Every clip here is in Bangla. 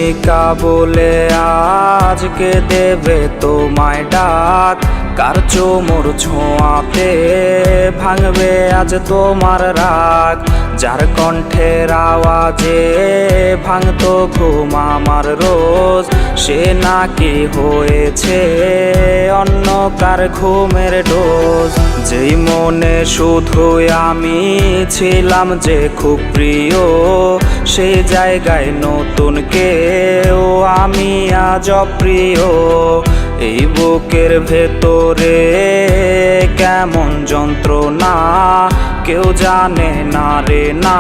প্রেমিকা বলে আজকে দেবে তোমায় ডাক, কার চোমর ছোঁয়াতে ভাঙবে আজ তোমার রাগ। যার কণ্ঠের আওয়াজে ভাঙতো ঘুম আমার রোজ, সে নাকি হয়েছে অন্য কার ঘুমের ডোজ। যেই মনে শুধুই আমি ছিলাম যে খুব প্রিয়, সেই জায়গায় নতুন কেউ আমি আজ অপ্রিয়। এই বুকের ভেতরে কেমন যন্ত্রণা, কেউ জানে না রে না,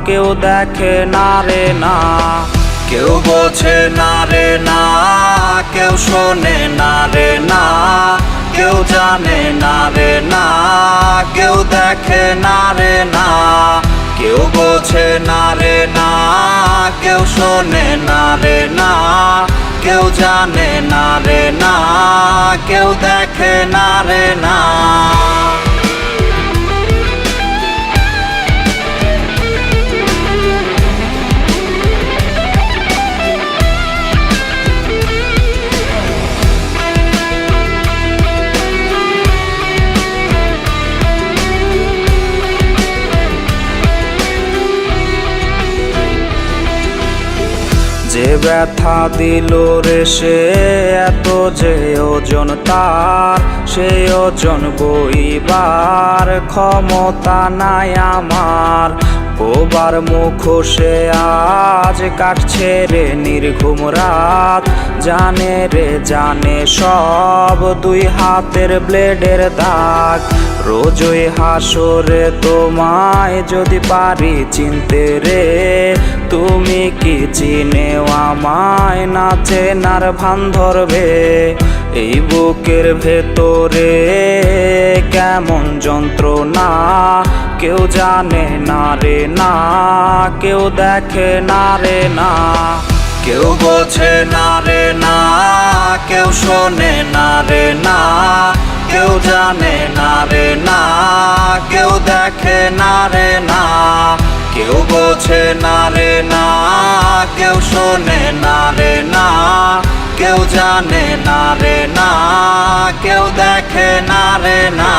কেউ দেখে না রে না, কেউ বোঝে না রে না, কেউ শোনে না রে না, কেউ জানে না রে না, কেউ দেখে না রে না, কেউ বোঝে না রে না, কেউ শোনে না রে না, কেউ জানে না রে না, কেউ দেখে না রে না। যে ব্যথা দিল রে সে এত যে ওজন তার, সেই ওজন বইবার ক্ষমতা নাই আমার। কোবার মুখোশে আজ কাটছে রে নির্ঘুম রাত, জানে রে জানে সব দুই হাতের ব্লেডের দাগ। রোজই হাসরে তোমায় যদি পারি চিনতে রে, তুমি কি চিনেও আমায় না চেনার ভান ধরবে। এই বুকের ভেতরে কেমন যন্ত্রণা, কেউ জানে না রে না, কেউ দেখে না রে না, কেউ বোঝে না রে না, কেউ শোনে না রে না, কেউ জানে না রে না, কেউ দেখে না রে না, কেউ বোঝে না রে না, কেউ শোনে না রে না, কেউ জানে না রে না, কেউ দেখে না রে না।